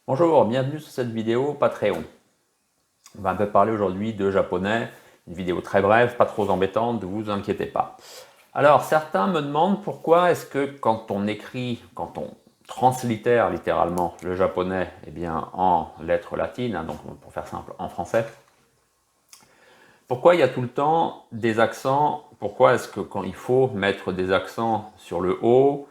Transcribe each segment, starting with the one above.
Bonjour, bienvenue sur cette vidéo Patreon. On va un peu parler aujourd'hui de japonais, une vidéo très brève, pas trop embêtante, ne vous inquiétez pas. Alors certains me demandent pourquoi est-ce que quand on écrit, quand on translittère littéralement le japonais en lettres latines, donc pour faire simple en français, pourquoi il y a tout le temps des accents, pourquoi est-ce que quand il faut mettre des accents sur le O,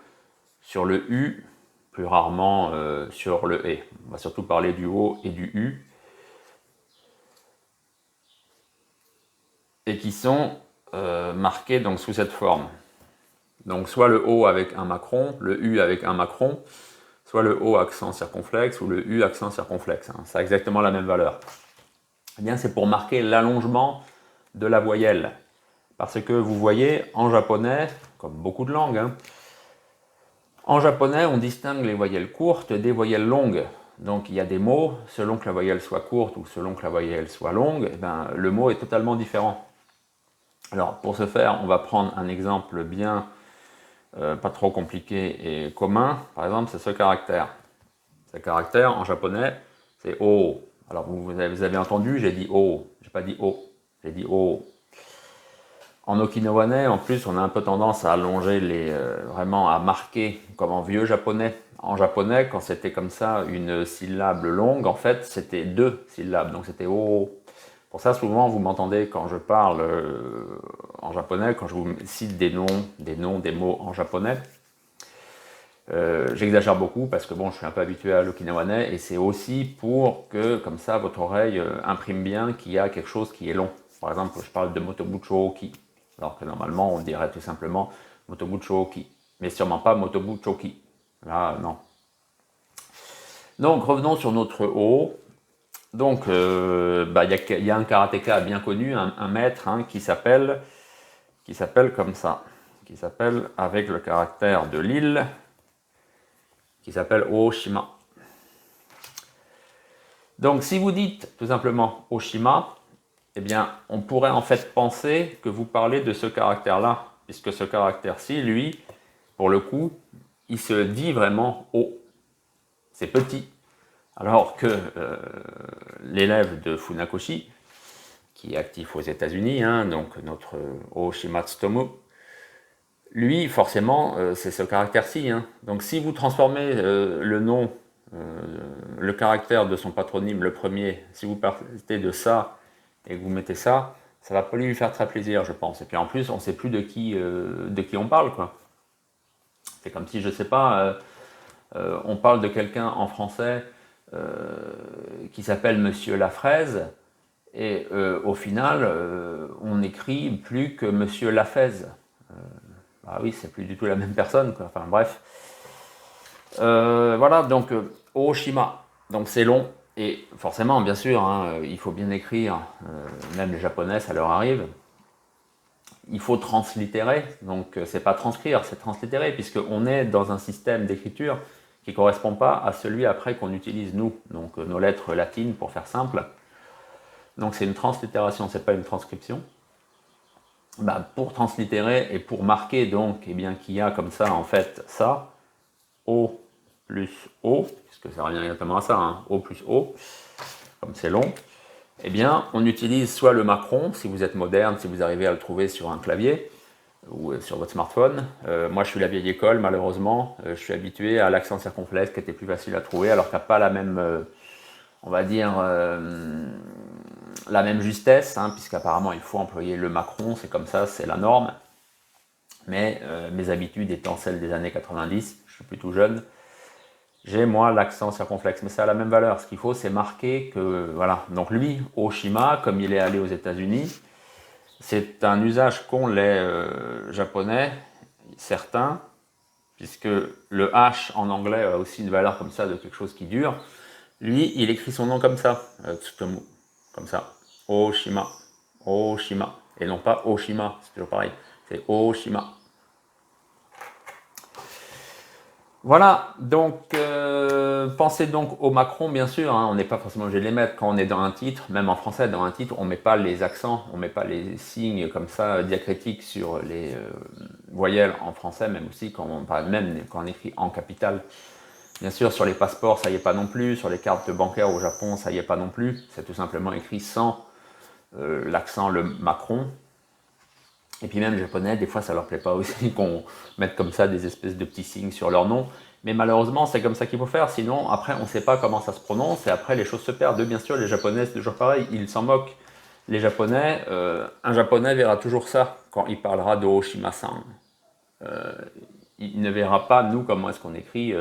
sur le U, plus rarement sur le E. On va surtout parler du O et du U. Et qui sont marqués donc sous cette forme. Donc soit le O avec un macron, le U avec un macron, soit le O accent circonflexe ou le U accent circonflexe. Ça a exactement la même valeur. Eh bien, c'est pour marquer l'allongement de la voyelle. Parce que vous voyez, en japonais, comme beaucoup de langues, en japonais, on distingue les voyelles courtes des voyelles longues. Donc il y a des mots, selon que la voyelle soit courte ou selon que la voyelle soit longue, le mot est totalement différent. Alors pour ce faire, on va prendre un exemple bien pas trop compliqué et commun. Par exemple, c'est ce caractère. Ce caractère en japonais, c'est O. Alors vous avez entendu, j'ai dit O. J'ai pas dit O, j'ai dit O. En okinawanais, en plus, on a un peu tendance à allonger vraiment à marquer comme en vieux japonais. En japonais, quand c'était comme ça, une syllabe longue, en fait, c'était deux syllabes, donc c'était O. Pour ça, souvent, vous m'entendez quand je parle en japonais, quand je vous cite des noms, des mots en japonais. J'exagère beaucoup parce que bon, je suis un peu habitué à l'okinawanais et c'est aussi pour que, comme ça, votre oreille imprime bien qu'il y a quelque chose qui est long. Par exemple, je parle de motobuchoki, alors que normalement, on dirait tout simplement motobuchoki, mais sûrement pas motobuchoki. Là, non. Donc, revenons sur notre O. Donc, il y a un karatéka bien connu, un maître qui s'appelle comme ça, qui s'appelle avec le caractère de l'île, qui s'appelle Oshima. Donc, si vous dites tout simplement Oshima, eh bien, on pourrait en fait penser que vous parlez de ce caractère-là, puisque ce caractère-ci, lui, pour le coup, il se dit vraiment O. C'est petit. Alors que l'élève de Funakoshi, qui est actif aux États-Unis, donc notre Oshima Tsutomu, lui, forcément, c'est ce caractère-ci. Donc si vous transformez le nom, le caractère de son patronyme, le premier, si vous partez de ça et que vous mettez ça, ça va pas lui faire très plaisir, je pense. Et puis en plus, on ne sait plus de qui on parle, quoi. C'est comme si, je sais pas, on parle de quelqu'un en français qui s'appelle Monsieur Lafraise, et au final, on n'écrit plus que Monsieur Lafaize. Ah oui, c'est plus du tout la même personne, quoi. Enfin bref. Voilà, donc Oshima. Donc c'est long. Et forcément, bien sûr, il faut bien écrire. Même les japonais, ça leur arrive. Il faut translittérer. Donc c'est pas transcrire, c'est translittérer, puisqu'on est dans un système d'écriture qui ne correspond pas à celui après qu'on utilise nous. Donc nos lettres latines, pour faire simple. Donc c'est une translittération, c'est pas une transcription. Pour translittérer et pour marquer donc qu'il y a comme ça en fait ça, O plus O, puisque ça revient exactement à ça, O plus O, comme c'est long, on utilise soit le macron, si vous êtes moderne, si vous arrivez à le trouver sur un clavier ou sur votre smartphone. Moi je suis la vieille école, malheureusement, je suis habitué à l'accent circonflexe qui était plus facile à trouver, alors qu'il n'y a pas la même, on va dire, la même justesse, puisqu'apparemment il faut employer le macron, c'est comme ça, c'est la norme. Mais mes habitudes étant celles des années 90, je suis plutôt jeune, j'ai moi l'accent circonflexe, mais ça a la même valeur. Ce qu'il faut, c'est marquer que, voilà. Donc lui, Oshima, comme il est allé aux États-Unis, c'est un usage qu'ont les japonais, certains, puisque le H en anglais a aussi une valeur comme ça de quelque chose qui dure. Lui, il écrit son nom comme ça, Tsutomu, comme ça, Oshima, Oshima, et non pas Oshima, c'est toujours pareil, c'est Oshima. Voilà, donc pensez donc au macron, bien sûr, on n'est pas forcément obligé de les mettre quand on est dans un titre, même en français, dans un titre, on ne met pas les accents, on ne met pas les signes comme ça diacritiques sur les voyelles en français, même aussi quand on écrit en capitale. Bien sûr, sur les passeports, ça y est pas non plus. Sur les cartes bancaires au Japon, ça y est pas non plus. C'est tout simplement écrit sans l'accent, le Macron. Et puis même les Japonais, des fois, ça leur plaît pas aussi qu'on mette comme ça des espèces de petits signes sur leur nom. Mais malheureusement, c'est comme ça qu'il faut faire. Sinon, après, on ne sait pas comment ça se prononce. Et après, les choses se perdent. Bien sûr, les Japonais, c'est toujours pareil. Ils s'en moquent. Les Japonais, un Japonais verra toujours ça quand il parlera de Oshima-san. Il ne verra pas, nous, comment est-ce qu'on écrit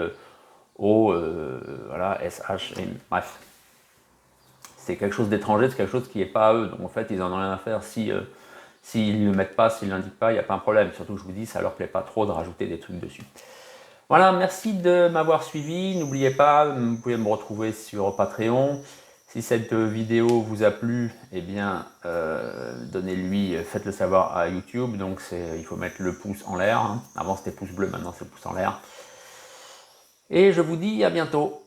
voilà, S-H-M. Bref. C'est quelque chose d'étranger, c'est quelque chose qui n'est pas à eux. Donc en fait, ils n'en ont rien à faire. S'ils ne le mettent pas, s'ils ne l'indiquent pas, il n'y a pas un problème. Surtout, je vous dis, ça leur plaît pas trop de rajouter des trucs dessus. Voilà, merci de m'avoir suivi. N'oubliez pas, vous pouvez me retrouver sur Patreon. Si cette vidéo vous a plu, eh bien, donnez-lui, faites-le savoir à YouTube. Donc, il faut mettre le pouce en l'air. Hein. Avant, c'était pouce bleu, maintenant, c'est pouce en l'air. Et je vous dis à bientôt.